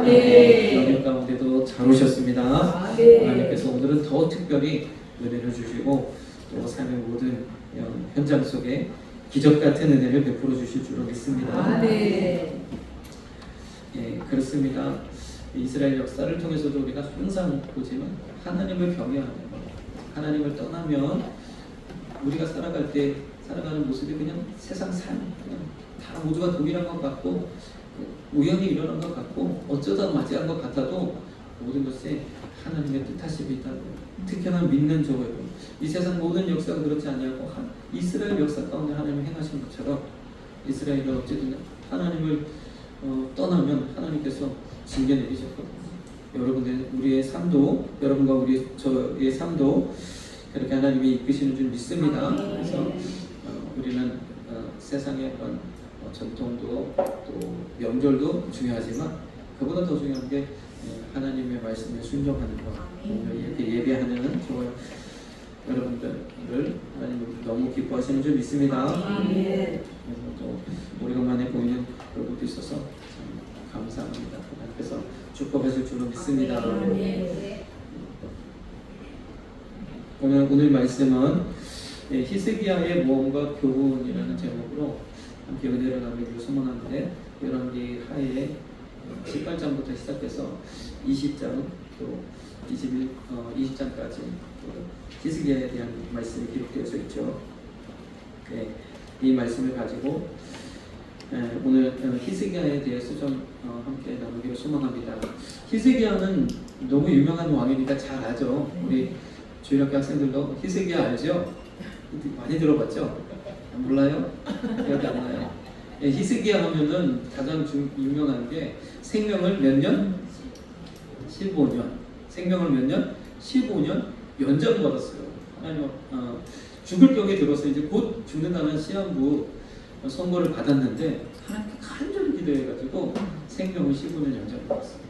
여기 가운데도 잘 오셨습니다. 하나님께서 오늘은 더 특별히 은혜를 주시고 또 삶의 모든 현장 속에 기적 같은 은혜를 베풀어 주실 줄로 믿습니다. 예, 그렇습니다. 이스라엘 역사를 통해서도 우리가 항상 보지만 하나님을 경외하는 것, 하나님을 떠나면 우리가 살아갈 때 살아가는 모습이 그냥 세상 삶, 그냥 다 모두가 동일한 것 같고 우연히 일어난 것 같고 어쩌다 맞이한 것 같아도 모든 것에 하나님의 뜻하심이 있다고. 특히나 믿는 저에도 이 세상 모든 역사가 그렇지 아니하고 이스라엘 역사 가운데 하나님이 행하신 것처럼 이스라엘이 어쨌든 하나님을 떠나면 하나님께서 징계 내리셨거든요. 여러분들 우리의 삶도 여러분과 저의 삶도 그렇게 하나님이 이끄시는 줄 믿습니다. 그래서 우리는 세상의 그런 전통도 또 명절도 중요하지만 그보다 더 중요한 게 하나님의 말씀에 순종하는 것. 이렇게 예배하는 저와 여러분들을 하나님이 너무 기뻐하시는 줄 믿습니다. 그래서 또 오래간만에 보이는 얼굴도 있어서 참 감사합니다. 하나님께서 축복하실 줄로 믿습니다. 오늘 말씀은 히스기야의 모험과 교훈이라는 제목으로 함께 은혜를 나누기를 소망하는데 열왕기 하에 18장부터 시작해서 20장 또 20장까지 히스기야에 대한 말씀이 기록되어져 있죠. 이 말씀을 가지고 오늘 히스기야에 대해서 좀 함께 나누기를 소망합니다. 히스기야는 너무 유명한 왕이니까 잘 알죠. 우리 주일학교 학생들도 히스기야 알죠? 많이 들어봤죠? 몰라요? 기억이 안 나요. 히스기야 하면은 가장 유명한 게 생명을 몇 년? 15년. 생명을 몇 년? 15년 연장받았어요. 하나님 죽을 병에 들어서 이제 곧 죽는다는 시한부 선고를 받았는데 하나님께 간절히 기도해가지고 생명을 15년 연장받았어요.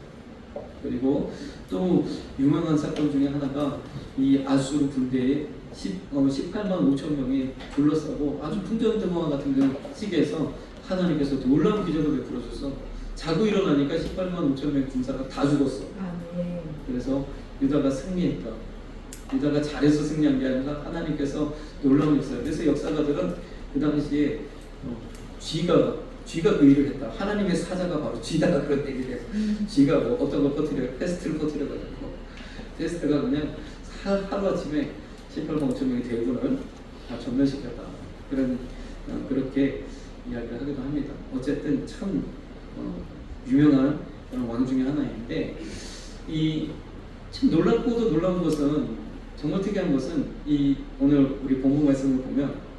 그리고 또 유명한 사건 중에 하나가 이 아수르 군대에 18만 5천 명이 둘러싸고 아주 풍전등화 같은 그 시기에서 하나님께서 놀라운 기적을 베풀어 줘서 자고 일어나니까 18만 5천 명 군사가 다 죽었어. 그래서 유다가 승리했다. 유다가 잘해서 승리한 게 아니라 하나님께서 놀라운 역사. 그래서 역사가들은 그 당시에 쥐가 그 일을 했다. 하나님의 사자가 바로 쥐다가 그런 얘기를 해요. 쥐가 뭐 어떤 거 퍼뜨려, 페스트를 퍼뜨려가지고 페스트가 그냥 하루아침에 18만 5천 명의 대군을 다 전멸시켰다. 그렇게 이야기를 하기도 합니다. 어쨌든 참 유명한 왕 중에 하나인데 참 놀랍고도 놀라운 것은 정말 특이한 것은 오늘 우리 본문 말씀을 보면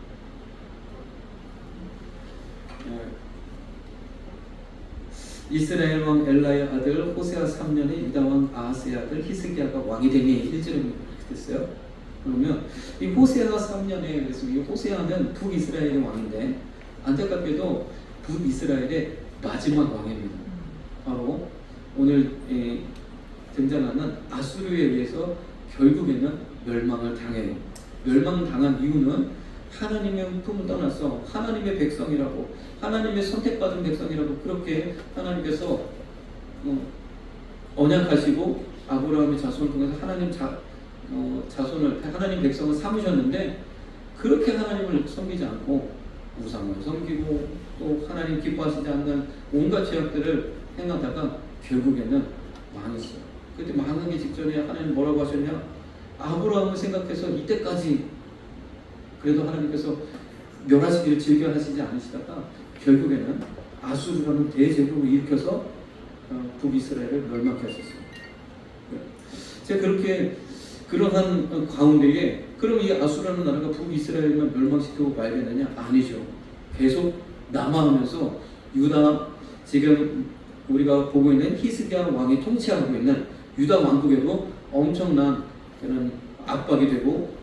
이스라엘 왕 엘라의 아들 호세아 3년에 유다 왕 아하스의 아들 히스기야가 왕이 되니 1절에 이렇게 됐어요. 그러면 이 호세아 3년에 그래서 이 호세아는 북이스라엘의 왕인데 안타깝게도 북이스라엘의 마지막 왕입니다. 바로 오늘 등장하는 아수르에 의해서 결국에는 멸망을 당해요. 멸망당한 이유는 하나님의 품을 떠나서 하나님의 백성이라고 하나님의 선택받은 백성이라고 그렇게 하나님께서 언약하시고 아브라함의 자손을 통해서 자손을 하나님 백성을 삼으셨는데 그렇게 하나님을 섬기지 않고 우상을 섬기고 또 하나님 기뻐하시지 않는 온갖 죄악들을 행하다가 결국에는 망했어요. 그때 망하기 직전에 하나님 뭐라고 하셨냐? 아브라함을 생각해서 이때까지 그래도 하나님께서 멸하시기를 즐겨 하시지 않으시다가 결국에는 아수르라는 대제국을 일으켜서 북이스라엘을 멸망케 하셨어요. 제가 그렇게 그러한 가운데에 그럼 이 아수르라는 나라가 북이스라엘만 멸망시키고 말겠느냐? 아니죠. 계속 남아오면서 유다 지금 우리가 보고 있는 히스기야 왕이 통치하고 있는 유다 왕국에도 엄청난 그런 압박이 되고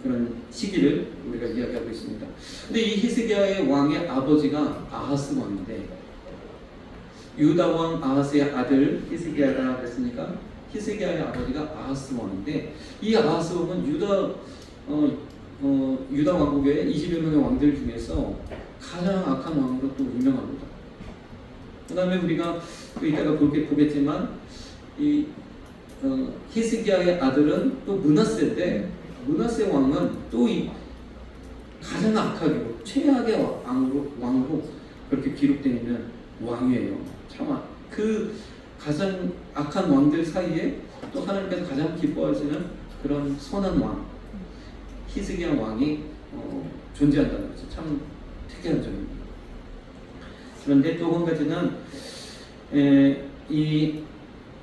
그런 시기를 우리가 이야기하고 있습니다. 근데 이 히스기야의 왕의 아버지가 아하스 왕인데 유다 왕 아하스의 아들 히스기야가 됐으니까 히스기야의 아버지가 아하스 왕인데 이 아하스 왕은 유다 왕국의 20여 명의 왕들 중에서 가장 악한 왕으로 또 유명합니다. 그 다음에 우리가 또 이따가 보겠지만 이 히스기야의 아들은 또 므낫세인데 므낫세 왕은 또 이 가장 악하고 최악의 왕으로 그렇게 기록되어 있는 왕이에요. 참 그 가장 악한 왕들 사이에 또 하나님께서 가장 기뻐하시는 그런 선한 왕 히스기야 왕이 존재한다는 것이 참 특이한 점입니다. 그런데 또 한 가지는 이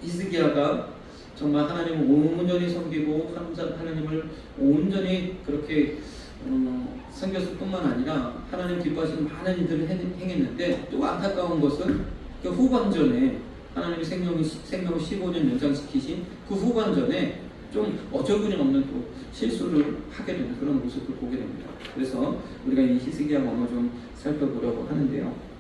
히스기야가 정말 하나님을 온전히 섬기고 하나님을 온전히 그렇게 섬겼을 뿐만 아니라 하나님 기뻐하시는 많은 일들을 행했는데 또 안타까운 것은 그 후반전에 하나님이 생명을 15년 연장시키신 그 후반전에 좀 어처구니 없는 또 실수를 하게 되는 그런 모습을 보게 됩니다. 그래서 우리가 이 히스기야 왕을 좀 살펴보려고 하는데요.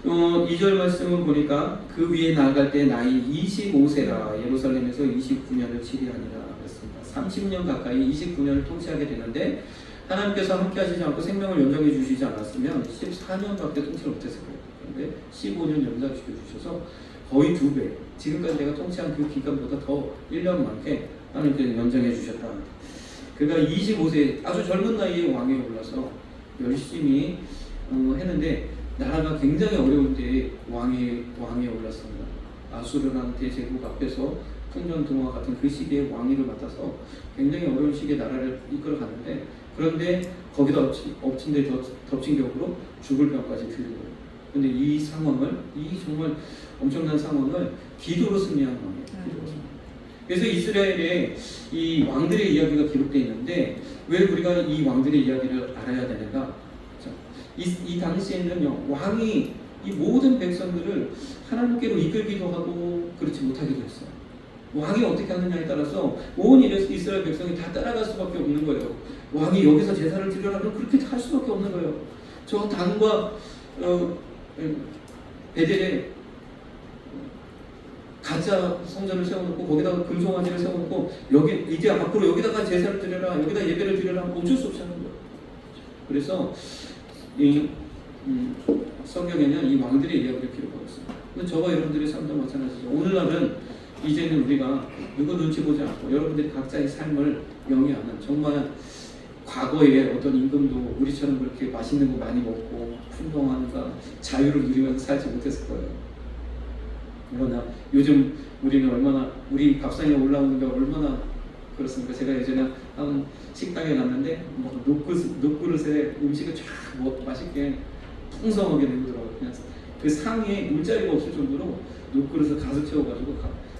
2절 말씀을 보니까 그 위에 나아갈 때 나이 25세라 예루살렘에서 29년을 치리하니라 그랬습니다. 30년 가까이 29년을 통치하게 되는데 하나님께서 함께 하시지 않고 생명을 연장해 주시지 않았으면 14년밖에 통치를 못했을 거예요. 그런데 15년 연장시켜 주셔서 거의 2배, 지금까지 내가 통치한 그 기간보다 더 1년 많게 하나님께서 연장해 주셨다. 그가 25세 아주 젊은 나이에 왕에 올라서 열심히 했는데 나라가 굉장히 어려울 때 왕에 올랐습니다. 아수르라는 대제국 앞에서 풍전등화 같은 그 시기에 왕위를 맡아서 굉장히 어려운 시기에 나라를 이끌어가는데 그런데 거기다 엎친 데 덮친 격으로 죽을 병까지 들고 근데 이 상황을 이 정말 엄청난 상황을 기도로 승리한 왕이에요. 기도로 승리. 그래서 이스라엘의 이 왕들의 이야기가 기록되어 있는데 왜 우리가 이 왕들의 이야기를 알아야 되는가? 이 당시에는요 왕이 이 모든 백성들을 하나님께로 이끌기도 하고 그렇지 못하기도 했어요. 왕이 어떻게 하느냐에 따라서 온 이스라엘 백성이 다 따라갈 수밖에 없는 거예요. 왕이 여기서 제사를 드려라 그러면 그렇게 할 수밖에 없는 거예요. 저 단과 베델에 가짜 성전을 세워놓고 거기다가 금송아지를 세워놓고 여기 이제 앞으로 여기다가 제사를 드려라 여기다 예배를 드려라 하면 어쩔 수 없이 하는 거예요. 그래서 이 성경에는 이 왕들의 이야기를 기록하고 있습니다. 근데 저와 여러분들의 삶도 마찬가지죠. 오늘날은 이제는 우리가 누구 눈치 보지 않고 여러분들이 각자의 삶을 영위하는 정말 과거에 어떤 임금도 우리처럼 그렇게 맛있는 거 많이 먹고 풍성함과 자유를 누리면서 살지 못했을 거예요. 그러나 요즘 우리는 얼마나 우리 밥상에 올라오는 게 얼마나 그렇습니까? 제가 예전에 한 식당에 갔는데 뭐 녹그릇에 음식을 쫙 맛있게 풍성하게 내더라고요. 그냥 그 상에 물자리가 없을 정도로 녹그릇을 가득 채워가지고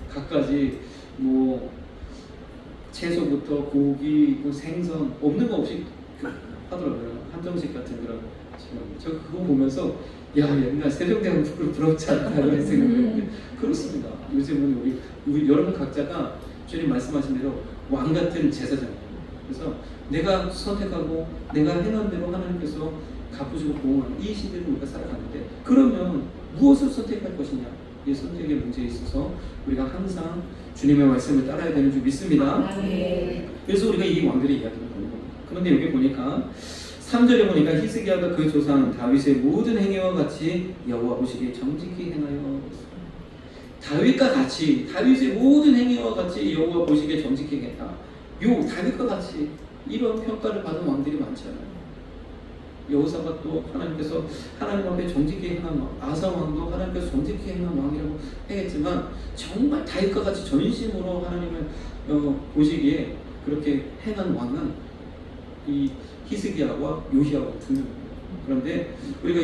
갖가지 뭐 채소부터 고기, 뭐 생선 없는 거 없이 하더라고요. 한정식 같은 그런. 저 그거 보면서 야 옛날 세종대왕 부럽지 않다 그런 생각을 그렇습니다. 요즘은 우리 여러분 각자가 주님 말씀하신 대로 왕 같은 제사장이에요. 그래서 내가 선택하고 내가 행한 대로 하나님께서 갚으시고 보호하는 이 시대를 우리가 살아가는데 그러면 무엇을 선택할 것이냐? 이 선택의 문제에 있어서 우리가 항상 주님의 말씀을 따라야 되는 줄 믿습니다. 그래서 우리가 이 왕들의 이야기를 보는 겁니다. 그런데 여기 보니까 3절에 보니까 히스기야가 그 조상 다윗의 모든 행위와 같이 여호와 보시기에 정직히 행하여 다윗과 같이 다윗의 모든 행위와 같이 여호와 보시기에 정직히 했다. 요 다윗과 같이 이런 평가를 받은 왕들이 많잖아요. 여호사밧도 하나님께서 하나님 앞에 정직히 행한 왕, 아사 왕도 하나님께서 정직히 행한 왕이라고 하겠지만 정말 다윗과 같이 전심으로 하나님을 보시기에 그렇게 행한 왕은 이 히스기야와 요시야와 두 명입니다. 그런데 우리가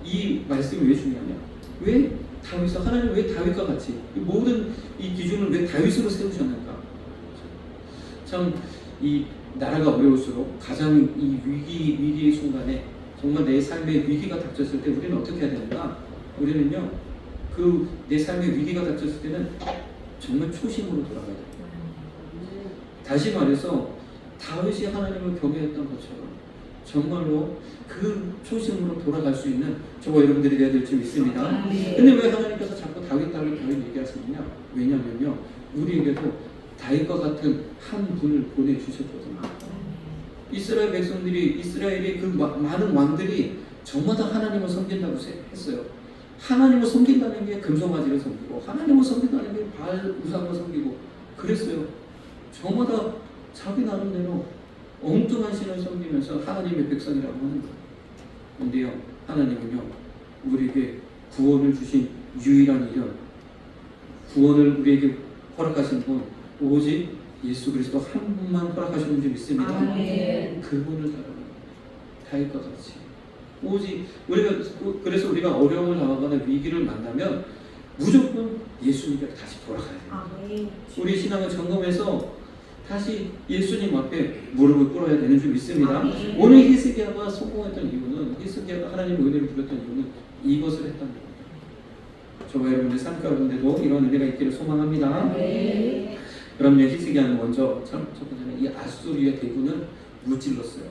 이 말씀이 왜 중요하냐? 왜 다윗과 하나님 왜 다윗과 같이 이 모든 이 기준을 왜 다윗으로 세우셨는가? 참 이 나라가 어려울수록 가장 이 위기의 순간에 정말 내 삶에 위기가 닥쳤을 때 우리는 어떻게 해야 되는가? 우리는요 그 내 삶에 위기가 닥쳤을 때는 정말 초심으로 돌아가야 돼요. 다시 말해서 다윗이 하나님을 경외했던 것처럼 정말로 그 초심으로 돌아갈 수 있는 저와 여러분들이 되어야 될 줄 믿습니다. 근데 왜 하나님께서 자꾸 다윗 얘기하시느냐? 왜냐면요 우리에게도 다윗과 같은 한 분을 보내주셨거든요. 이스라엘 백성들이 이스라엘의 그 많은 왕들이 저마다 하나님을 섬긴다고 했어요. 하나님을 섬긴다는 게 금송아지를 섬기고 하나님을 섬긴다는 게 바알 우상을 섬기고 그랬어요. 저마다 자기 나름대로 엉뚱한 신을 섬기면서 하나님의 백성이라고 하는 거예요. 그런데요, 하나님은요, 우리에게 구원을 주신 유일한 이름, 구원을 우리에게 허락하신 분, 오직 예수 그리스도 한 분만 허락하시는 줄 믿습니다. 아멘. 그분을 따르는 다윗과 같이 오직 그래서 우리가 어려움을 당하거나 위기를 만나면 무조건 예수님께 다시 돌아가야 돼요. 아멘. 우리 신앙을 점검해서 다시 예수님 앞에 무릎을 꿇어야 되는 줄 믿습니다. 아멘. 오늘 히스기야가 성공했던 이유는 히스기야가 하나님의 은혜를 부렸던 이유는 이것을 했던 거예요. 저와 여러분들 삶 가운데도 이런 은혜가 있기를 소망합니다. 네. 그럼요, 히스기야는 먼저 첫 번째는 이 아수리의 대군을 무찔렀어요.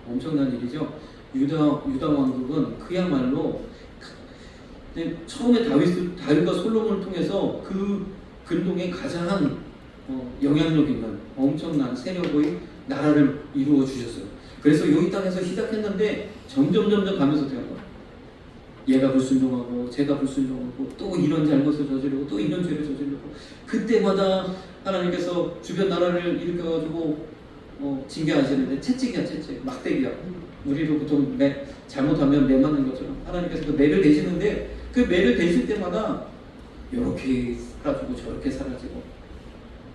엄청난 일이죠. 유다 왕국은 그야말로 처음에 다윗과 솔로몬을 통해서 그 근동에 가장 영향력 있는 엄청난 세력의 나라를 이루어 주셨어요. 그래서 여기 땅에서 시작했는데 점점 가면서 되는 거예요. 얘가 불순종하고 제가 불순종하고 또 이런 잘못을 저지르고 또 이런 죄를 저지르고 그때마다 하나님께서 주변 나라를 일으켜가지고 징계하시는데 채찍이야, 채찍, 막대기야. 우리도 보통 잘못하면 매 맞는 것처럼 하나님께서 그 매를 대시는데 그 매를 대실 때마다 이렇게 사라지고 저렇게 사라지고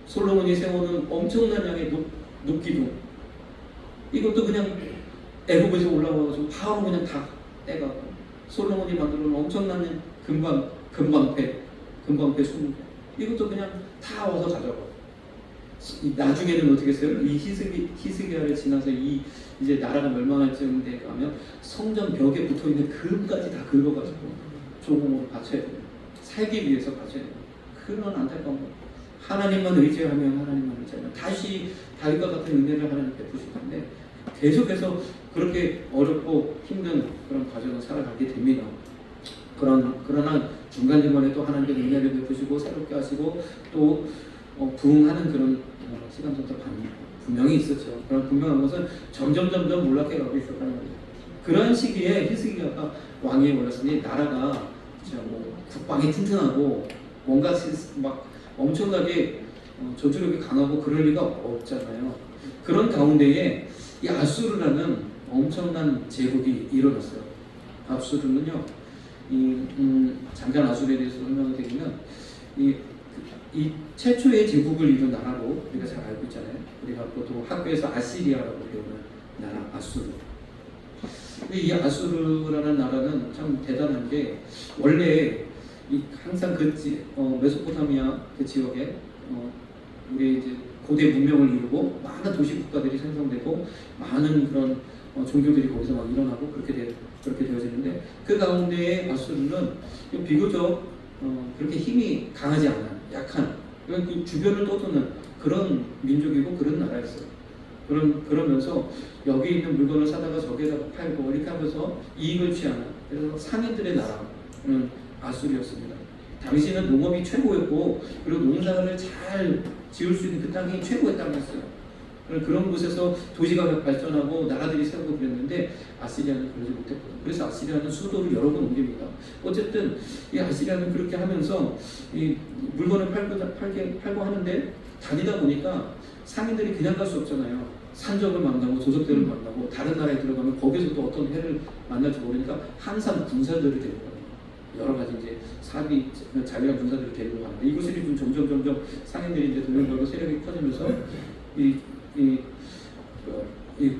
솔로몬이 세우는 엄청난 양의 녹기둥 이것도 그냥 애굽에서 올라와가지고 바로 그냥 다 떼가고 솔로몬이 만들어놓은 엄청난 금방패 20개 이것도 그냥 다 와서 가져가고 나중에는 어떻게 했어요? 이 히스기야를 지나서 이제 나라가 멸망할 즈음에 가면 성전 벽에 붙어있는 금까지 다 긁어가지고 조공으로 바쳐야 돼요. 살기 위해서 바쳐야 돼요. 그런 안타까운 거. 하나님만 의지하면 다시 다윗과 같은 은혜를 하나님 베푸실 건데 계속해서 그렇게 어렵고 힘든 그런 과정을 살아가게 됩니다. 그러나 중간중간에 또 하나님께 은혜를 베푸시고 새롭게 하시고 또 부흥하는 그런 시간도 분명히 있었죠. 그런 분명한 것은 점점 몰락해 가고 있었다는 거죠. 그런 시기에 히스기야가 왕위에 올랐으니 나라가 국방이 튼튼하고 뭔가 막 엄청나게 전투력이 강하고 그럴 리가 없잖아요. 그런 가운데에 이 아수르라는 엄청난 제국이 일어났어요. 아수르는요, 잠깐 아수르에 대해서 설명을 드리면 이 최초의 제국을 이룬 나라로 우리가 잘 알고 있잖아요. 우리가 보통 학교에서 아시리아라고 배우는 나라 아수르. 근데 이 아수르라는 나라는 참 대단한 게 원래 항상 메소포타미아 그 지역에 우리 이제 고대 문명을 이루고 많은 도시 국가들이 생성되고 많은 그런 종교들이 거기서 막 일어나고 그렇게 되어지는데 그 가운데에 아수르는 비교적 그렇게 힘이 강하지 않은 약한 그 주변을 떠도는 그런 민족이고 그런 나라였어요. 그러면서 여기 있는 물건을 사다가 저기에다가 팔고 이렇게 하면서 이익을 취하는 그래서 상인들의 나라는 아수르였습니다. 당시는 농업이 최고였고 그리고 농사를 잘 지을 수 있는 그 땅이 최고의 땅이었어요. 그런 곳에서 도시가 발전하고 나라들이 세우고 그랬는데 아시리아는 그러지 못했거든요. 그래서 아시리아는 수도를 여러 번 옮깁니다. 어쨌든 이 아시리아는 그렇게 하면서 이 물건을 팔고 하는데 다니다 보니까 상인들이 그냥 갈 수 없잖아요. 산적을 만나고 도적들을 만나고 다른 나라에 들어가면 거기서 또 어떤 해를 만날지 모르니까 항상 군사들을 데리고 가요. 여러 가지 이제 사비 자기가 군사들을 데리고 가는데 이곳이 점점 상인들이 이제 돈을 벌고 세력이 커지면서 이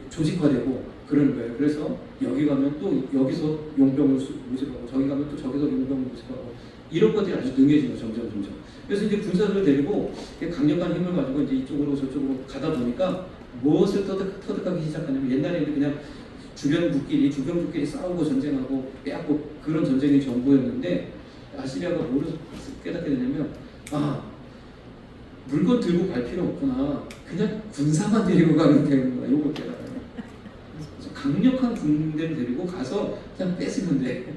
조직화되고 그런 거예요. 그래서 여기 가면 또 여기서 용병을 모집하고 저기 가면 또 저기서 용병을 모집하고 이런 것들이 아주 능해지고 점점. 그래서 이제 군사들을 데리고 강력한 힘을 가지고 이제 이쪽으로 저쪽으로 가다 보니까 무엇을 터득하기 시작하냐면 옛날에는 그냥 주변국끼리 싸우고 전쟁하고 빼앗고 그런 전쟁이 전부였는데 아시리아가 뭐를 깨닫게 되냐면 물건 들고 갈 필요 없구나. 그냥 군사만 데리고 가면 되는 거야. 요걸 깨달아요. 강력한 군대를 데리고 가서 그냥 뺏으면 돼.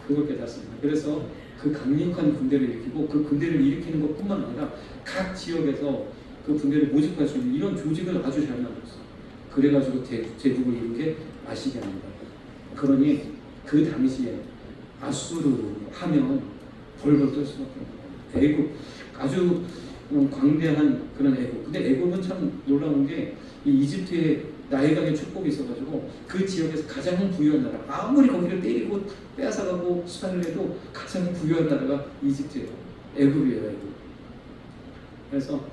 그걸 깨닫습니다. 그래서 그 강력한 군대를 일으키고 그 군대를 일으키는 것뿐만 아니라 각 지역에서 그 군대를 모집할 수 있는 이런 조직을 아주 잘 만들었어요. 그래가지고 제국을 이룬 게 아시리아입니다. 그러니 그 당시에 아수르 하면 벌벌 떨 수밖에 없는 거예요. 애굽 아주 광대한 그런 애굽. 근데 애굽은 참 놀라운 게 이 이집트에 나일강의 축복이 있어가지고 그 지역에서 가장 부유한 나라. 아무리 거기를 때리고 빼앗아가고 수탈을 해도 가장 부유한 나라가 이집트예요. 애굽이에요, 애굽. 그래서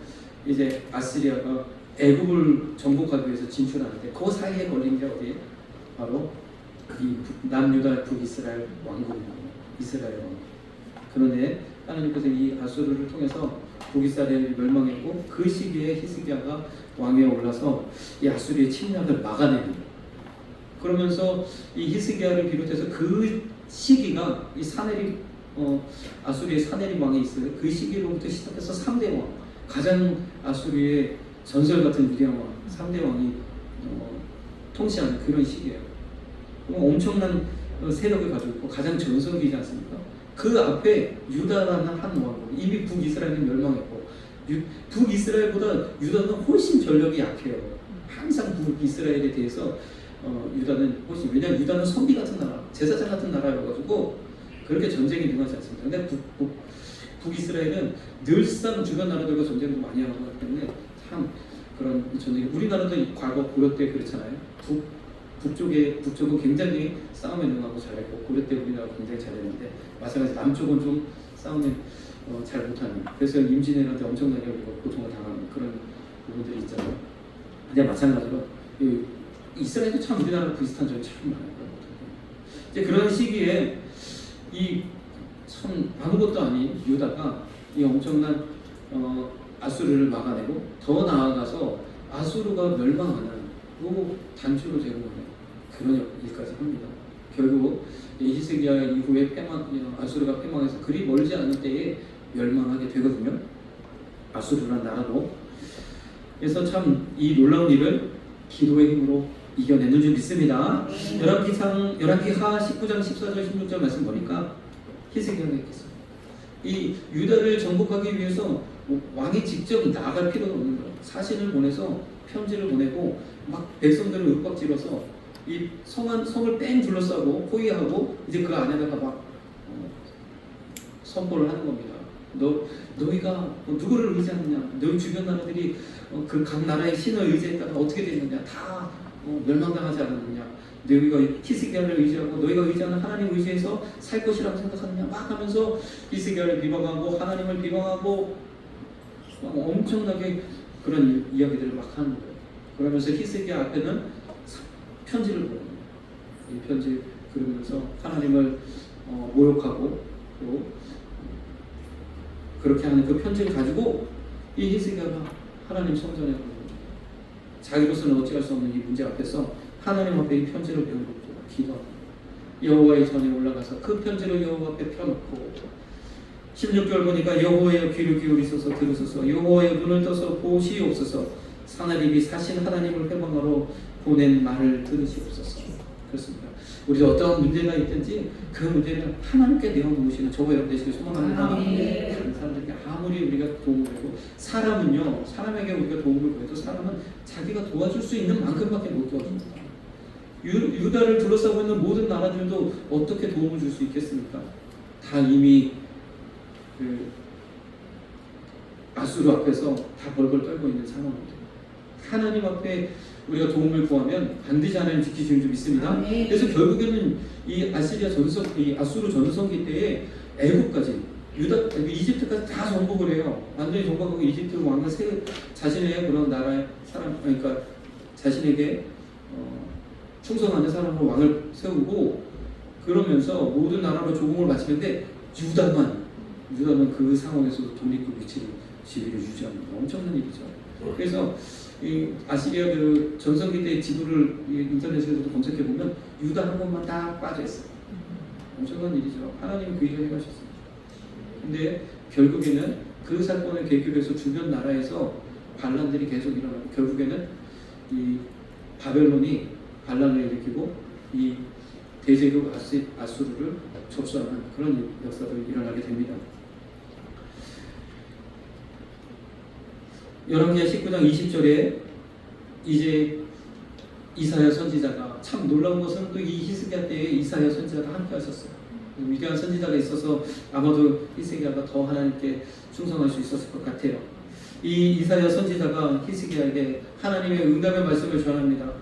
이제 아시리아가 애굽을 정복하기 위해서 진출하는데 그 사이에 걸린 게 어디에? 바로 이 남유다 북이스라엘 왕국입니다. 이스라엘 왕국. 그런데 하나님께서 이 아수르를 통해서 북이스라엘이 멸망했고 그 시기에 히스기야가 왕위에 올라서 이 아수르의 침략을 막아냅니다. 그러면서 이 히스기야를 비롯해서 그 시기가 이 사네립 아수르의 사네립 왕이 있어요. 그 시기로부터 시작해서 3대 왕, 가장 아수르의 전설 같은 위대한 왕, 3대 왕이 통치하는 그런 시기예요. 엄청난 세력을 가지고 있고 가장 전성기이지 않습니까? 그 앞에 유다라는 한 왕국, 이미 북이스라엘은 멸망했고 북이스라엘보다 유다는 훨씬 전력이 약해요. 항상 북이스라엘에 대해서 유다는 훨씬, 왜냐하면 유다는 선비 같은 나라, 제사장 같은 나라여가지고 그렇게 전쟁이 능하지 않습니다. 근데 북이스라엘은 늘상 주변 나라들과 전쟁도 많이 하고 하기 때문에 참 그런 전쟁이, 우리나라도 과거 고려 때 그렇잖아요. 북쪽은 굉장히 싸움에 능하고 잘했고 고려 때 우리나라가 굉장히 잘했는데 마찬가지 남쪽은 좀 싸움에 잘 못하는, 그래서 임진왜란때 엄청나게 우리가 고통을 당하는 그런 부분들이 있잖아요. 근데 마찬가지로 이스라엘도 참 우리나라랑 비슷한 점이 참 많아요. 이제 그런 시기에 이 참 아무것도 아닌 유다가 이 엄청난 아수르를 막아내고 더 나아가서 아수르가 멸망하는 단추로 제공하는 그런 일까지 합니다. 결국 히스기야 이후에 아수르가 패망해서 그리 멀지 않은 때에 멸망하게 되거든요. 아수르라는 나라도. 그래서 참 이 놀라운 일을 기도의 힘으로 이겨내는 줄 믿습니다. 열왕기하 19장 14절 16절 말씀 보니까 히스기야가 있겠어요. 이 유다를 정복하기 위해서 왕이 직접 나아갈 필요가 없는 거예요. 사신을 보내서 편지를 보내고 막 백성들을 윽박질러서 이 성을 뺑 둘러싸고 포위하고 이제 그 안에다가 막 선포를 하는 겁니다. 너희가 누구를 의지하느냐? 너희 주변 나라들이 그 각 나라의 신을 의지했다가 어떻게 됐느냐? 다 멸망당하지 않았느냐? 너희가 히스기야를 의지하고 너희가 의지하는 하나님을 의지해서 살 것이라고 생각하느냐? 막 하면서 히스기야를 비방하고 하나님을 비방하고 엄청나게 그런 이야기들을 막 하는 거예요. 그러면서 히스기야 앞에는 편지를 보냅니다. 이 편지 그러면서 하나님을 모욕하고 또 그렇게 하는 그 편지를 가지고 이 히스기야가 하나님 성전에 자기로서는 어찌할 수 없는 이 문제 앞에서 하나님 앞에 이 편지를 배우고 기도합니다. 여호와의 전에 올라가서 그 편지를 여호와 앞에 펴놓고 16절 보니까 여호와의 귀를 기울이소서 들으소서 여호와의 눈을 떠서 보시옵소서 사나립이 사신 하나님을 회방하러 보낸 말을 들으시옵소서. 그렇습니다. 우리 어떤 문제가 있든지 그 문제는 하나님께 내어놓으시는 저와 여러분 되시길 소망합니다. 다른 사람들에게 아무리 우리가 도움을 주고 사람은요, 사람에게 우리가 도움을 구해도 사람은 자기가 도와줄 수 있는 만큼밖에 못 도와줍니다. 유다를 둘러싸고 있는 모든 나라들도 어떻게 도움을 줄 수 있겠습니까? 다 이미 아수르 앞에서 다 벌벌 떨고 있는 상황입니다. 하나님 앞에 우리가 도움을 구하면 반드시 하나님 지키시는 줄 믿습니다. 그래서 결국에는 이 아수르 전성기 때에 애국까지 이집트까지 다 정복을 해요. 완전히 정복하고 이집트 왕과 자신의 그런 나라의 사람, 그러니까 자신에게 충성하는 사람으로 왕을 세우고 그러면서 모든 나라로 조공을 마치는데 유다만 그 상황에서도 독립국 지위를 유지합니다. 엄청난 일이죠. 그래서 이 아시리아 그 전성기 때 지도를 인터넷에서도 검색해 보면 유다 한 곳만 딱 빠져 있어요. 엄청난 일이죠. 하나님이 그 일을 해가셨어요. 근데 결국에는 그 사건을 계기로 해서 주변 나라에서 반란들이 계속 일어나고 결국에는 이 바벨론이 반란을 일으키고 이 대제국 아수르를 접수하는 그런 역사도 일어나게 됩니다. 열왕기하 19장 20절에 이제 이사야 선지자가 참 놀라운 것은 또 이 히스기야 때에 이사야 선지자가 함께 하셨어요. 위대한 선지자가 있어서 아마도 히스기야가 더 하나님께 충성할 수 있었을 것 같아요. 이 이사야 선지자가 히스기야에게 하나님의 응답의 말씀을 전합니다.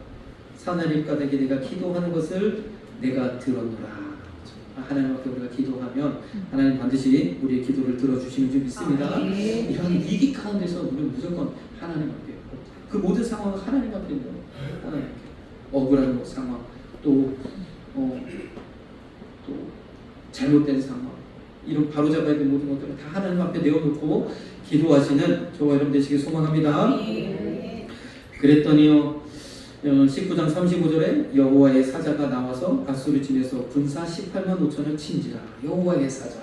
하나님과 내게 내가 기도하는 것을 내가 들었노라. 하나님 앞에 우리가 기도하면 하나님 반드시 우리의 기도를 들어주시는 줄 믿습니다. 이런 위기 가운데서 우리는 무조건 하나님 앞에, 그 모든 상황은 하나님 앞에 있는 거예요. 하나님 앞에. 억울한 상황, 또 잘못된 상황, 이런 바로잡아야 될 모든 것들을 다 하나님 앞에 내어놓고 기도하시는 저와 여러분 되시길 소망합니다. 그랬더니요, 19장 35절에 여호와의 사자가 나와서 아수르 진에서 군사 18만 5천을 친지라. 여호와의 사자,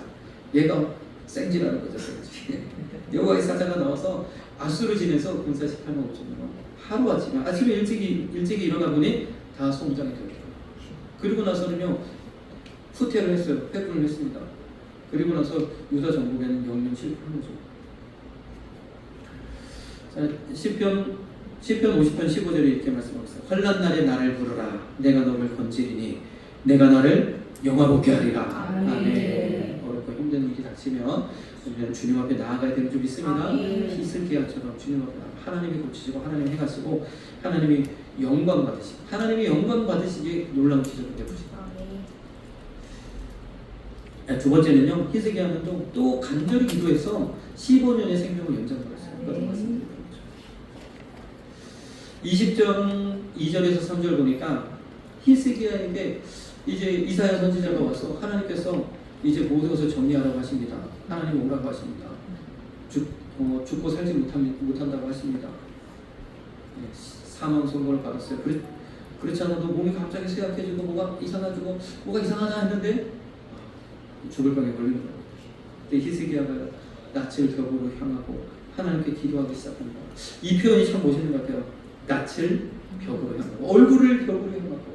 얘가 생지라는 거죠. 생지. 여호와의 사자가 나와서 아수르 진에서 군사 18만 5천을 아침에 일찍이 일어나 보니 다 송장이 되었다. 그리고 나서는요, 후퇴를 했어요. 패권을 했습니다. 그리고 나서 유다 정복에는 영영 실패한 거죠. 자, 시편 50편 15절에 이렇게 말씀하고 있어요. 환난 날에 나를 부르라. 내가 너를 건지리니 내가 너를 영화롭게 하리라. 아멘. 어렵고 힘든 일이 닥치면 우리는 주님 앞에 나아가야 되는 줄 믿습니다. 히스기야처럼 주님 앞에 하나님이 고치시고 하나님이 해가시고 하나님이 영광 받으시고 하나님이 영광 받으시기에 놀라운 기적을 베푸시고. 두 번째는요, 히스기야는 또 간절히 기도해서 15년의 생명을 연장받았어요. 20장 2절에서 3절 보니까 히스기야에게 이제 이사야 선지자가 와서 하나님께서 이제 모든 것을 정리하라고 하십니다. 하나님 오라고 하십니다. 죽고 살지 못한다고 하십니다. 사망 선고를 받았어요. 그렇지 않아도 몸이 갑자기 쇠약해지고 뭐가 이상하다 했는데 죽을 병에 걸리는 거예요. 근데 히스기야가 낯을 벽으로 향하고 하나님께 기도하기 시작합니다. 이 표현이 참 멋있는 것 같아요. 낯을 벽으로 향하고 얼굴을 벽으로 향하고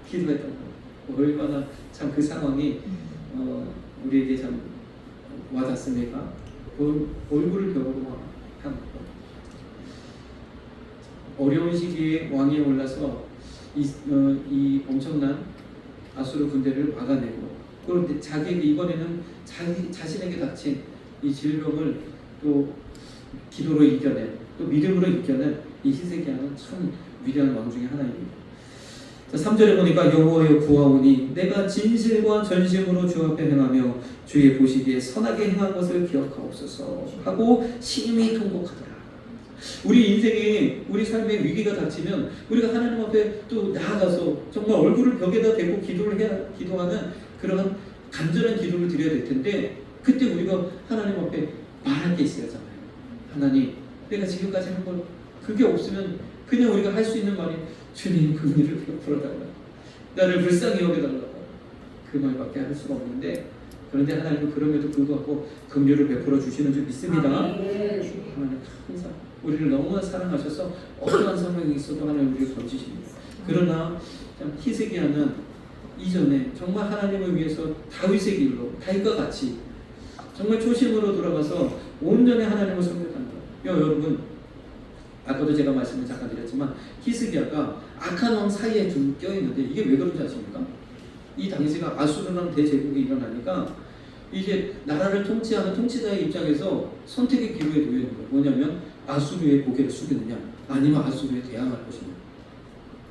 기도했던 거. 얼마나 참 그 상황이 우리에게 참 와닿습니까? 얼굴을 벽으로 향하고 어려운 시기에 왕위에 올라서 이 엄청난 아수르 군대를 막아내고, 그런데 자기에게 이번에는 자신에게 닥친 이 질병을 또 기도로 이겨낸, 또 믿음으로 이겨낸 이 히스기야는 참 위대한 왕 중에 하나입니다. 자, 3절에 보니까 여호와여 구하오니 내가 진실과 전심으로 주 앞에 행하며 주의 보시기에 선하게 행한 것을 기억하옵소서 하고 심히 통곡하더라. 우리 인생에 우리 삶에 위기가 닥치면 우리가 하나님 앞에 또 나아가서 정말 얼굴을 벽에다 대고 기도하는 그런 간절한 기도를 드려야 될 텐데, 그때 우리가 하나님 앞에 말할 게 있어야 하잖아요. 하나님, 내가 지금까지 한 건 그게 없으면 그냥 우리가 할 수 있는 말이 주님 긍휼을 베풀어달라, 나를 불쌍히 여겨달라, 그 말밖에 할 수가 없는데, 그런데 하나님은 그럼에도 불구하고 긍휼을 베풀어 주시는 줄 믿습니다. 하나님 항상 우리를 너무나 사랑하셔서 어떠한 상황이 있어도 하나님 우리를 건지십니다. 그러나 히스기야는 이전에 정말 하나님을 위해서 다윗의 길로, 다윗과 같이 정말 초심으로 돌아가서 온전히 하나님을 섬겼답니다. 여러분, 아까도 제가 말씀을 잠깐 드렸지만 히스기야가 악한 왕 사이에 껴있는데 이게 왜 그런지 아십니까? 이 당시가 아수르라는 대제국이 일어나니까 이제 나라를 통치하는 통치자의 입장에서 선택의 기로에 놓여 있는 거예요. 뭐냐면 아수르의 고개를 숙이느냐, 아니면 아수르에 대항할 것이냐.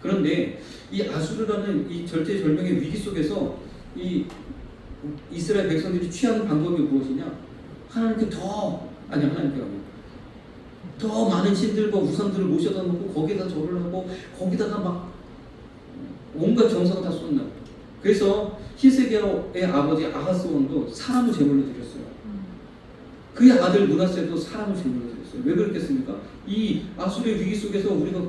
그런데 이 아수르라는 이 절대절명의 위기 속에서 이 이스라엘 백성들이 취하는 방법이 무엇이냐? 하나님께 더 많은 신들과 우상들을 모셔다 놓고 거기에다 절을 하고 거기다가 막 온갖 정성을 다 쏟는. 그래서 히스기야의 아버지 아하스 왕도 사람을 제물로 드렸어요. 그의 아들 므낫세도 사람을 제물로 드렸어요. 왜 그렇겠습니까? 이 아수르의 위기 속에서 우리가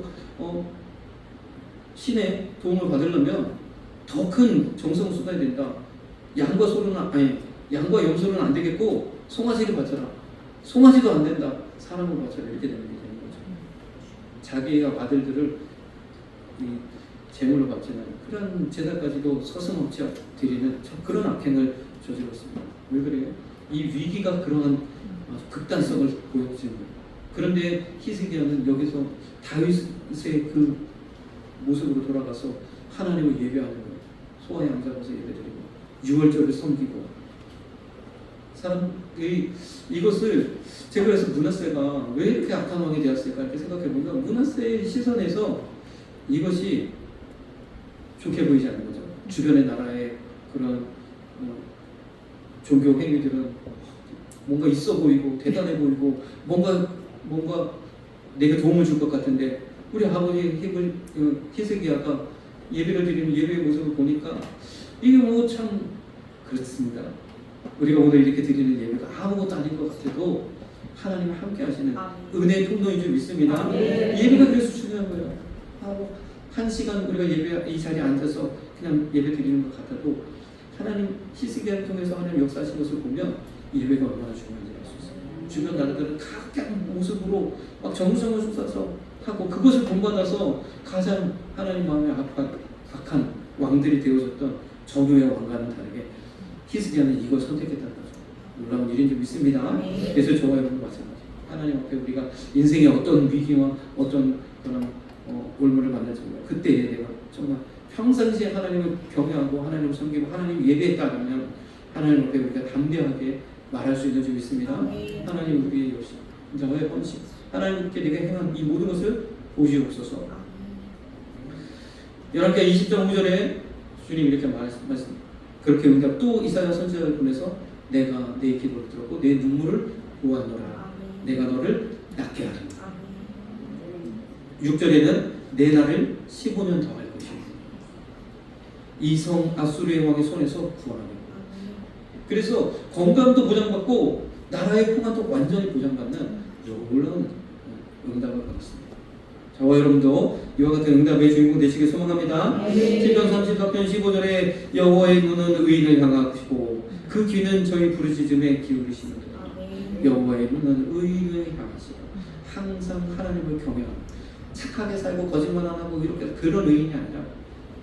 신의 도움을 받으려면 더 큰 정성을 쏟아야 된다. 양과 염소는 안 되겠고 송아지를 바쳐라. 송아지도 안 된다. 사람을 바쳐라. 이렇게 되는 거죠. 자기의 아들들을 제물로 바치는 그런 제사까지도 서슴없이 드리는 그런 악행을 저질렀습니다. 왜 그래요? 이 위기가 그러한 극단성을 보여주는 거예요. 그런데 히스기야는 여기서 다윗의 그 모습으로 돌아가서 하나님을 예배하는 거예요. 소와 양 잡아서 예배드리고 유월절을 섬기고 사람들이 이것을 제가 그래서 므낫세가 왜 이렇게 악한 왕이 되었을까 이렇게 생각해보면 므낫세의 시선에서 이것이 좋게 보이지 않는 거죠. 주변의 나라의 그런 종교 행위들은 뭔가 있어 보이고 대단해 보이고 뭔가 내게 도움을 줄 것 같은데 우리 아버지 히스기야가 예배를 드리는 예배의 모습을 보니까 이게 뭐 참 그렇습니다. 우리가 오늘 이렇게 드리는 예배가 아무것도 아닌 것 같아도 하나님을 함께 하시는 은혜의 통로인 줄 믿습니다. 예배가 그래서 중요한 거예요. 한 시간 우리가 예배 이 자리에 앉아서 그냥 예배 드리는 것 같아도 하나님 히스기야를 통해서 하나님 역사하신 것을 보면 예배가 얼마나 중요한지 알 수 있어요. 주변 나라들은 각각 모습으로 막 정성을 쏟아서 하고 그것을 본받아서 가장 하나님 마음에 악한 왕들이 되어졌던 정유의 왕과는 다르게 히스기야는 이걸 선택했다는 거죠. 놀라운 일인 줄 믿습니다. 그래서 저와 여러분도 마찬가지. 하나님 앞에 우리가 인생의 어떤 위기와 어떤 그런 올무를 만나지 않아요. 그때에 내가 정말 평상시에 하나님을 경외하고 하나님을 섬기고 하나님 예배에 따르면 하나님 앞에 우리가 담대하게 말할 수 있는 줄 믿습니다. 하나님 우리의 여신, 저의 헌신, 하나님께 내가 행한 이 모든 것을 보시옵소서. 11개 20장 5절에 주님 이렇게 말씀 그렇게 응답 또 이사야 선지자를 보내서 내가 내 기도를 들었고 내 눈물을 보았노라. 내가 너를 낫게 하리라. 6절에는 내 날을 15년 더 할 것이고 이 성 아수르의 왕의 손에서 구원하리라. 그래서 건강도 보장받고 나라의 평안도 완전히 보장받는 놀라운 응답을 받았습니다. 저와 여러분도 이와 같은 응답의 주인공 되시길 소망합니다. 시편 34편 15절에 여호와의 눈은 의인을 향하시고 그 귀는 저희 부르짖음에 기울이시느니라. 여호와의 눈은 의인을 향하시고 항상 하나님을 경외하고 착하게 살고 거짓말 안 하고 이렇게 그런 의인이 아니라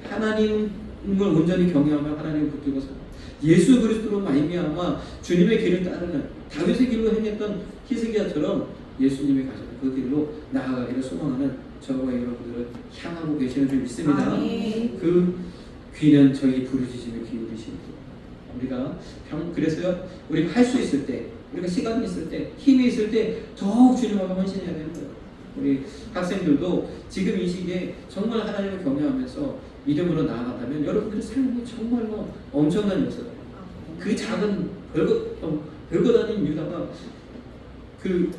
하나님을 온전히 경외하며 하나님을 붙들고 살고 예수 그리스도로 말미암아 주님의 길을 따르는 다윗의 길로 행했던 히스기야처럼 예수님이 가시는 그 길로 나아가기를 소망하는 저와 여러분들을 향하고 계시는 줄 믿습니다. 그 귀는 저희 부르짖음에 기울이시고 우리가 그래서요 우리가 할 수 있을 때 우리가 시간이 있을 때 힘이 있을 때 더욱 주님 앞에 헌신해야 되는 거예요. 우리 학생들도 지금 이 시기에 정말 하나님을 경외하면서 믿음으로 나아간다면 여러분들의 삶이 정말로 엄청난 역사다. 그 작은 별것 아닌 유다가 그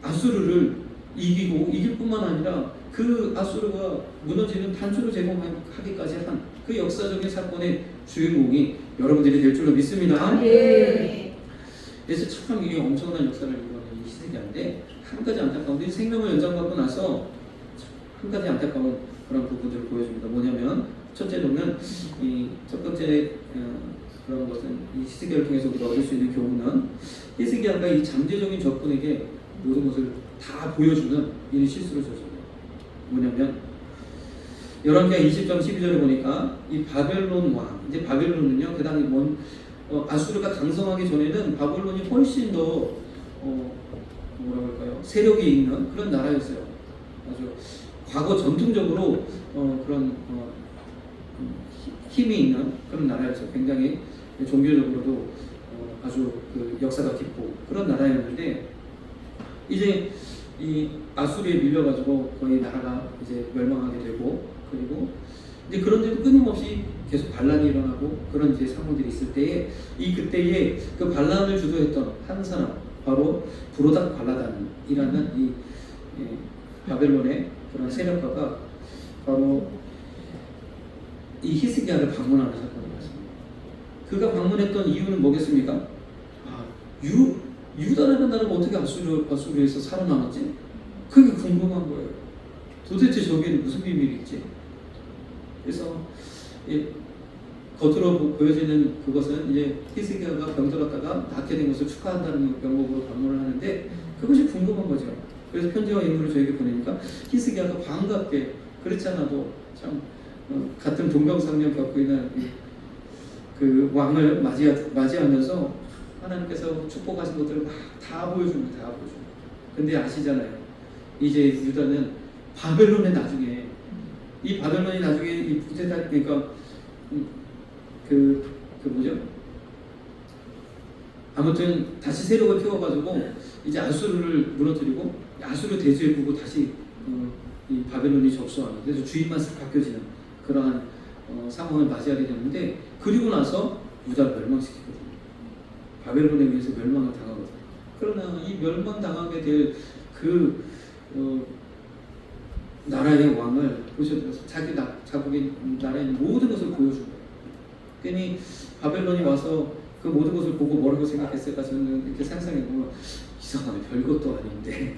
아수르를 이길 뿐만 아니라 그 아수르가 무너지는 단추를 제공하기까지 한 그 역사적인 사건의 주인공이 여러분들이 될 줄로 믿습니다. 그래서 참 이게 엄청난 역사를 이루어낸 이 히스기야인데 한 가지 안타까운 게 생명을 연장받고 나서 한 가지 안타까운 그런 부분들을 보여줍니다. 뭐냐면 첫째로는 이 첫 번째 그런 것은 이 히스기야를 통해서 우리가 얻을 수 있는 교훈은 히스기야가 이 잠재적인 적군에게 모든 것을 다 보여주는 이런 실수를 저질러요. 뭐냐면 11개 20장 12절에 보니까 이 바벨론 왕, 이제 바벨론은요 그 당시 아수르가 강성하기 전에는 바벨론이 훨씬 더 뭐라고 할까요? 세력이 있는 그런 나라였어요. 아주 과거 전통적으로 그런 힘이 있는 그런 나라였어요. 굉장히 종교적으로도 아주 그 역사가 깊고 그런 나라였는데 이제 이 아수르에 밀려가지고 거의 나라가 이제 멸망하게 되고 그리고 이제 그런데도 끊임없이 계속 반란이 일어나고 그런 이제 상황들이 있을 때에 그때에 그 반란을 주도했던 한 사람 바로 브로닥 발라단이라는 이 바벨론의 그런 세력가가 바로 이 히스기야를 방문하는 사건이 있습니다. 그가 방문했던 이유는 뭐겠습니까? 유다라는 나라가 어떻게 아수르에서 살아남았지? 그게 궁금한 거예요. 도대체 저기에는 무슨 비밀이 있지? 그래서 겉으로 보여지는 그것은 이제 히스기야가 병들었다가 낫게 된 것을 축하한다는 명목으로 방문을 하는데 그것이 궁금한 거죠. 그래서 편지와 인물을 저에게 보내니까 히스기야가 반갑게 그렇지 않아도 참 같은 동병상련 겪고 있는 그 왕을 맞이하면서 하나님께서 축복하신 것들을 막 다 보여줍니다. 다 보여줍니다. 근데 아시잖아요. 이제 유다는 바벨론의 나중에 이 바벨론이 나중에 이 부패다 그러니까 뭐죠? 아무튼 다시 세력을 키워가지고 이제 아수르를 무너뜨리고 아수르 대주해보고 다시 이 바벨론이 접수하는, 그래서 주인만 싹 바뀌어지는 그러한 상황을 맞이하게 되는데, 그리고 나서 유다를 멸망시키거든요. 바벨론에 의해서 멸망을 당하거든요. 그러나 이 멸망당하게 될 나라의 왕을 보셔서 자국의 나라에 있는 모든 것을 보여준 거예요. 괜히 바벨론이 와서 그 모든 것을 보고 뭐라고 생각했을까 저는 이렇게 상상해보면 이상하네, 별것도 아닌데.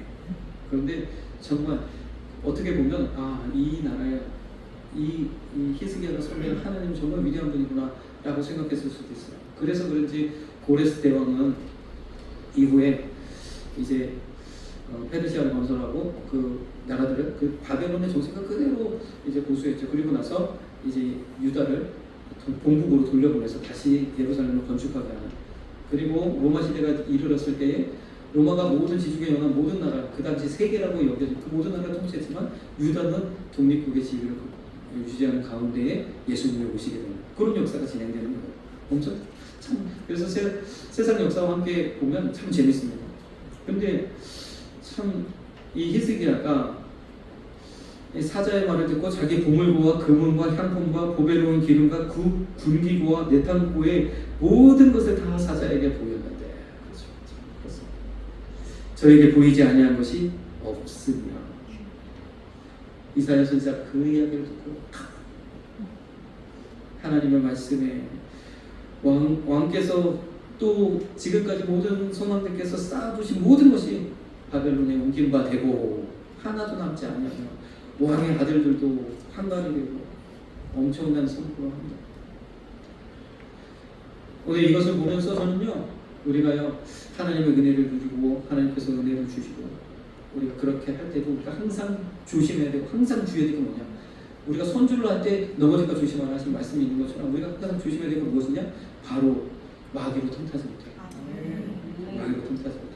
그런데 정말 어떻게 보면 이 나라에 이 히스기야가 설명한 하나님 정말 위대한 분이구나 라고 생각했을 수도 있어요. 그래서 그런지 고레스 대왕은 이후에 이제 페르시아를 건설하고 그 나라들을 그 바벨론의 정책을 그대로 이제 보수했죠. 그리고 나서 이제 유다를 본국으로 돌려보내서 다시 예루살렘을 건축하게 하는, 그리고 로마 시대가 이르렀을 때에 로마가 모든 지중해 연안 모든 나라, 그 당시 세계라고 여겨진 그 모든 나라를 통치했지만 유다는 독립국의 지위를 유지하는 가운데에 예수님이 오시게 되는 그런 역사가 진행되는 거예요. 엄청 참, 그래서 세상 역사와 함께 보면 참 재밌습니다. 근데 참 이 히스기야가 사자의 말을 듣고 자기 보물고와 금은과 향품과 보배로운 기름과 굴기고와 내탄고의 모든 것을 다 사자에게 보였는데, 그렇죠. 저에게 보이지 아니한 것이 없으며. 이사야 선지자 그 이야기를 듣고 하나님의 말씀에 왕께서 또 지금까지 모든 선왕들께서 쌓아두신 모든 것이 바벨론에 옮긴 바 되고 하나도 남지 아니하며 왕의 아들들도 한가리 되고 엄청난 선포를 합니다. 오늘 이것을 보면서 저는요, 우리가요 하나님의 은혜를 누리고 하나님께서 은혜를 주시고 우리가 그렇게 할 때도 우리가 항상 조심해야 되고 항상 주의해야 되는 게 뭐냐, 우리가 선주를 할 때 넘어질까 조심하라 하신 말씀이 있는 것처럼 우리가 항상 조심해야 되는 건 무엇이냐, 바로 마귀로 틈타지 못해. 마귀로 틈타지 못해.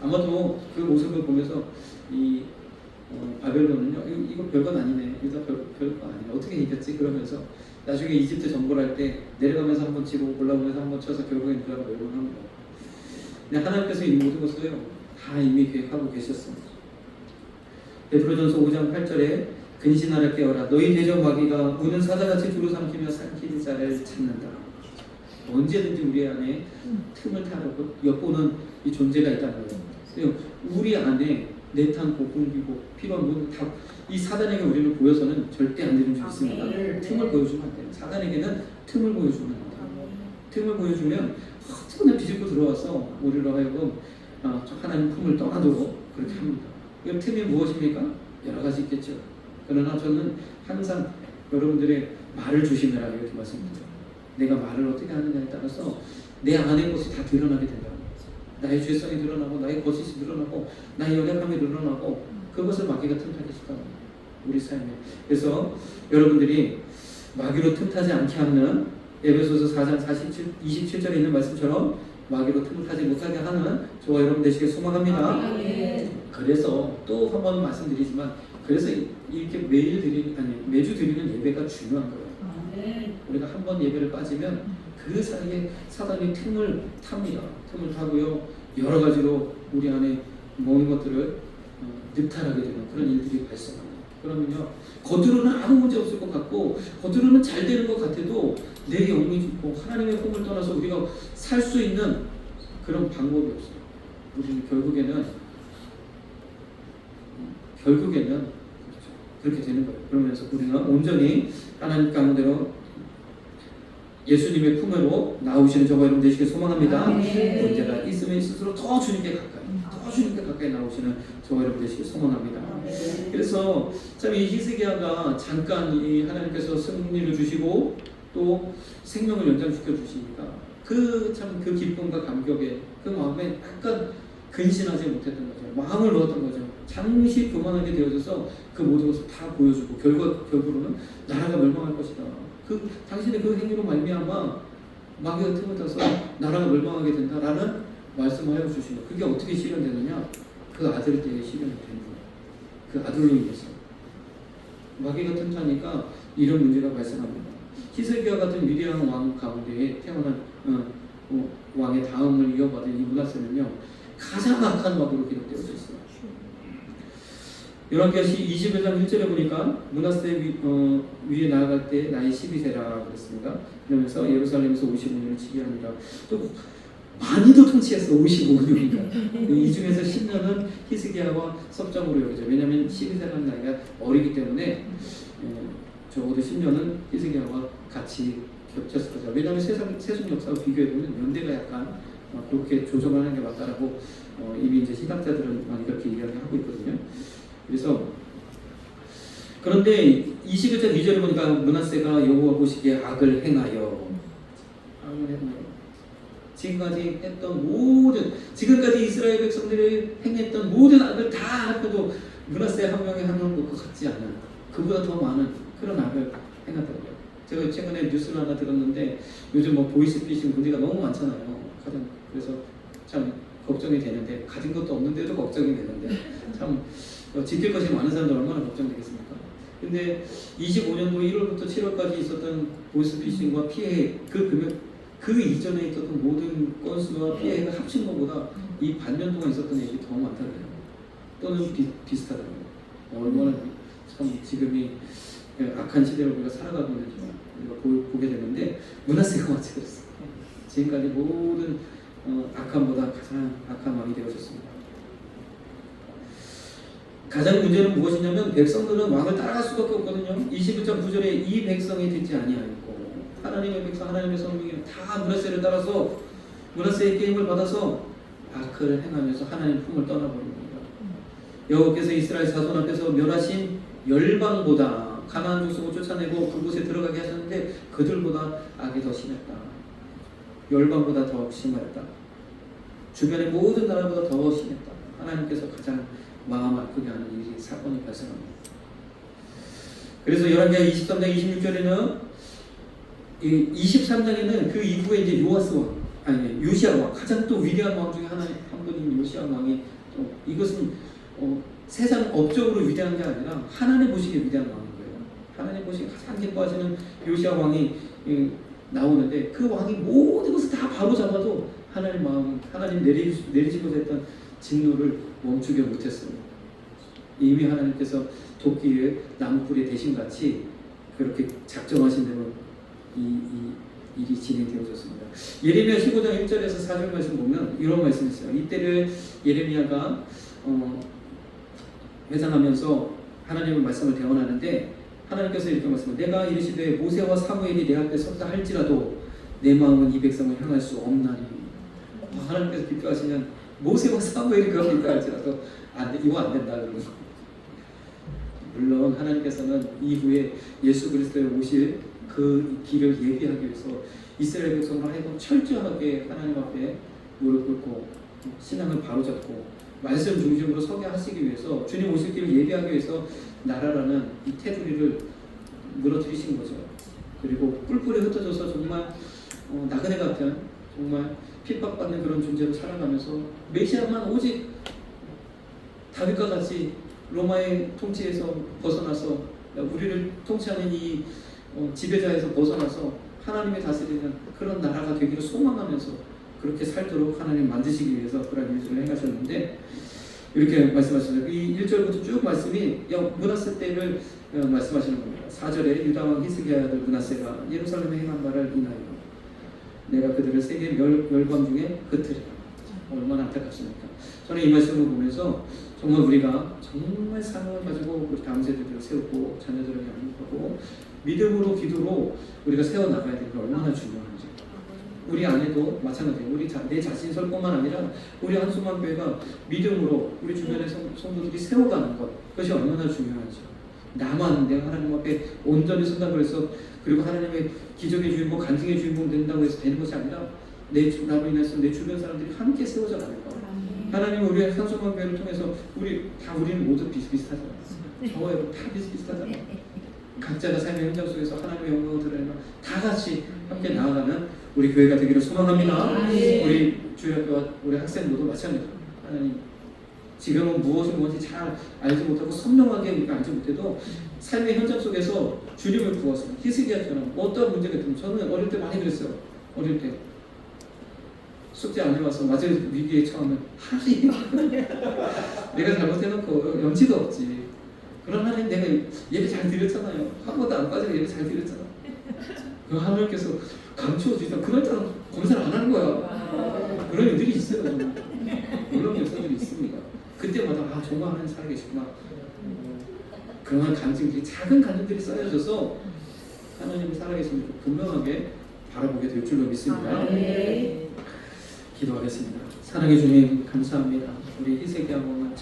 아마도 그 모습을 보면서 이 바벨론은요, 이거 별건 아니네, 이거 별거 아니네, 어떻게 이겼지? 그러면서 나중에 이집트 정벌할 때 내려가면서 한번 치고 올라오면서 한번 쳐서 결국엔 유다가 멸망한 거예요. 근데 하나님께서 이 모든 것을요 다 이미 계획하고 계셨습니다. 베드로전서 5장 8절에 근신하라 깨어라, 너희 대적 마귀가 우는 사자같이 두루 삼키며 삼킬 자를 찾는다. 언제든지 우리 안에 틈을 타려고 엿보는 이 존재가 있다는 거예요. 우리 안에 내탄고 굶기고 필요한 모든 이 사단에게 우리를 보여서는 절대 안 되는 줄 믿습니다. 틈을 보여주면 안 돼요. 사단에게는 틈을 보여주면 안 돼요. 틈을 보여주면 어떻게나 비집고 들어와서 우리로 하여금 하나님 품을 떠나도록 그렇게 합니다. 이 틈이 무엇입니까? 여러 가지 있겠죠. 그러나 저는 항상 여러분들의 말을 조심해라 이렇게 말씀드려요. 내가 말을 어떻게 하느냐에 따라서 내 안의 것이 다 드러나게 된다. 나의 죄성이 드러나고 나의 거짓이 드러나고 나의 연약함이 드러나고 그것을 마귀가 틈타게 시켜요. 우리 삶에. 그래서 여러분들이 마귀로 틈타지 않게 하는 에베소서 4장 27절에 있는 말씀처럼 마귀로 틈을 타지 못하게 하는 저와 여러분 되시길 소망합니다. 그래서 또 한 번 말씀드리지만 그래서 이렇게 매주 드리는 예배가 중요한 거예요. 우리가 한 번 예배를 빠지면 그 사이에 사단이 틈을 탑니다. 틈을 타고요 여러 가지로 우리 안에 모든 것들을 늑탈하게 되는 그런 일들이 발생합니다. 그러면요 겉으로는 아무 문제 없을 것 같고 겉으로는 잘 되는 것 같아도 내 영이 죽고 하나님의 품을 떠나서 우리가 살 수 있는 그런 방법이 없어요. 우리는 결국에는 그렇게 되는 거예요. 그러면서 우리는 온전히 하나님 가운데로 예수님의 품으로 나오시는 저와 여러분 되시길 소망합니다. 문제가 있으면 있을수록 더 주님께 가까이 나오시는 저와 여러분 되시길 소망합니다. 그래서 참 이 히스기야가 잠깐 이 하나님께서 승리를 주시고 또 생명을 연장시켜 주시니까 그 기쁨과 감격에 그 마음에 약간 근신하지 못했던 거죠. 마음을 놓았던 거죠. 잠시 교만하게 되어져서 그 모든 것을 다 보여주고 결국으로는 나라가 멸망할 것이다. 당신의 그 행위로 말미암아 마귀가 틈을 타서 나라가 멸망하게 된다라는 말씀을 해주시는 거예요. 그게 어떻게 실현되느냐? 그 아들 때에 실현이 되는 거예요. 그 아들로 인해서 마귀가 틈타니까 이런 문제가 발생합니다. 히스기야 같은 위대한 왕 가운데에 태어난 왕의 다음을 이어받은 이 므낫세는요 가장 악한 왕으로 기록되어 있어요. 열왕기하 21장 1절에 보니까 므낫세 위에 나아갈 때 나이 12세라 그랬습니다. 그러면서 예루살렘에서 55년을 치게하니라. 또 많이도 통치했어. 55년이니까. 이 중에서 10년은 히스기야와 섭정으로 여기죠. 왜냐하면 12세라는 나이가 어리기 때문에 적어도 10년은 히스기야와 같이 겹쳤을 거죠. 왜냐하면 세속 역사와 비교해보면 연대가 약간 그렇게 조정을 하는 게 맞다라고 이미 이제 신학자들은 많이 그렇게 이야기하고 있거든요. 그래서 그런데 21장 2절에 보니까 므낫세가 여호와 보시기에 악을 행하여 지금까지 이스라엘 백성들이 행했던 모든 악을 다 합해도 므낫세 한 명이 하는 것 같지 않은 그보다 더 많은 그런 악을 행하더라고요. 제가 최근에 뉴스를 하나 들었는데 요즘 뭐 보이스피싱 문제가 너무 많잖아요. 그래서 참 걱정이 되는데 가진 것도 없는데도 걱정이 되는데 참 지킬 것이 많은 사람들 얼마나 걱정되겠습니까? 근데 25년도 1월부터 7월까지 있었던 보이스피싱과 피해 그 이전에 있었던 모든 건수와 피해가 합친 것보다 이 반년 동안 있었던 일이 더 많다고요. 또는 비슷하다고요. 얼마나 참 지금이 악한 시대를 우리가 살아가고 있는지 우리가 보게 되는데 므낫세가 마찬가지였어요. 지금까지 모든 악함보다 가장 악한 왕이 되어졌습니다. 가장 문제는 무엇이냐면 백성들은 왕을 따라갈 수밖에 없거든요. 21장 9절에 이 백성이 듣지 아니하였고 하나님의 백성 하나님의 성민이 다 므낫세를 따라서 므낫세의 게임을 받아서 악을 행하면서 하나님 품을 떠나버립니다. 여호와께서 이스라엘 자손 앞에서 멸하신 열방보다 가나안 족속을 쫓아내고 그곳에 들어가게 하셨는데 그들보다 악이 더 심했다. 열방보다 더 심했다. 주변의 모든 나라보다 더 심했다. 하나님께서 가장 마음 아프게 하는 일이 사건이 발생합니다. 그래서 열왕기하 23장 26절에는 23장에는 그 이후에 이제 요시야 왕 가장 또 위대한 왕 중에 한 분인 요시야 왕이 이것은 세상 업적으로 위대한 게 아니라 하나님 보시기에 위대한 왕인 거예요. 하나님 보시기에 가장 기뻐하시는 요시야 왕이 나오는데 그 왕이 모든 것을 다 바로 잡아도 하나님 내리시고자 했던 진노를 멈추게 못했어요. 이미 하나님께서 도끼에 나무뿌리에 대신같이 그렇게 작정하신 대로 이 일이 진행되어졌습니다. 예레미야 15장 1절에서 4절 말씀 보면 이런 말씀이 있어요. 이때를 예레미야가 회상하면서 하나님의 말씀을 대언하는데 하나님께서 이렇게 말씀합니다. 내가 이르시되 모세와 사무엘이 내 앞에 섰다 할지라도 내 마음은 이 백성을 향할 수 없나니. 하나님께서 기뻐하시면 모세와 사무엘이 그렇게 있다 할지라도 이거 안 된다 그러는 거. 물론 하나님께서는 이후에 예수 그리스도의 오실 그 길을 예비하기 위해서 이스라엘 백성을 하여금 철저하게 하나님 앞에 무릎 꿇고 신앙을 바로잡고 말씀 중심으로 서게 하시기 위해서 주님 오실 길을 예비하기 위해서 나라라는 이 테두리를 무너뜨리신 거죠. 그리고 뿔뿔이 흩어져서 정말 나그네 같은 정말 핍박받는 그런 존재로 살아가면서 메시아만 오직 다윗과 같이 로마의 통치에서 벗어나서 우리를 통치하는 이 지배자에서 벗어나서 하나님의 다스리는 그런 나라가 되기를 소망하면서 그렇게 살도록 하나님 만드시기 위해서 그런 일들을 행하셨는데 이렇게 말씀하시죠. 이 1절부터 쭉 말씀이 므낫세 때를 말씀하시는 겁니다. 4절에 유다왕 히스기야 아들 므낫세가 예루살렘에 행한 바를 인하여 내가 그들을 세계 열방 중에 흩으리라. 얼마나 안타깝습니까? 저는 이 말씀을 보면서 정말 우리가 정말 사랑을 가지고 우리 다음 세대들을 세우고 자녀들을 양육하고 믿음으로 기도로 우리가 세워나가야 되는 게 얼마나 중요한지. 우리 안에도 마찬가지예요. 내 자신 설 뿐만 아니라 우리 한숨만 교회가 믿음으로 우리 주변의 성도들이 세워가는 것, 그것이 얼마나 중요한지. 나만 내가 하나님 앞에 온전히 선다고 해서 그리고 하나님의 기적의 주인공, 간증의 주인공 된다고 해서 되는 것이 아니라 나로 인해서 내 주변 사람들이 함께 세워져 가는 것. 하나님은 우리의 한숨만 교회를 통해서 우리는 모두 비슷비슷하잖아요. 저와 여러분 다 비슷비슷하잖아요. 각자가 삶의 현장 속에서 하나님의 영광을 드러내며 다 같이 함께 나아가는 우리 교회가 되기를 소망합니다. 우리 주일학교와 우리 학생들도 마찬가지입니다. 하나님 지금은 무엇이 무엇인지 잘 알지 못하고 선명하게 우리가 알지 못해도 삶의 현장 속에서 주님을 구워서 히스기야처럼 어떤 문제가 있든 저는 어릴 때 많이 그랬어요. 어릴 때 숙제 안 해와서 마지막 위기에 처하면 하나님 내가 잘못해놓고 염치도 없지. 그런 하나님 내가 예배 잘 드렸잖아요. 한 번도 안 빠지고 예배 잘 드렸잖아. 그 하나님께서 감추어 주시다. 그렇다고 검사를 안 하는 거야. 그런 일들이 있어요. 정말. 그런 역사들이 있습니다. 그때마다 아 정말 하나님 살아계시구나. 그런 간증들이 작은 간증들이 쌓여져서 하나님이 살아계심을 분명하게 바라보게 될 줄로 믿습니다. 기도하겠습니다. 사랑해 주님 감사합니다. 우리 희세기 한 번만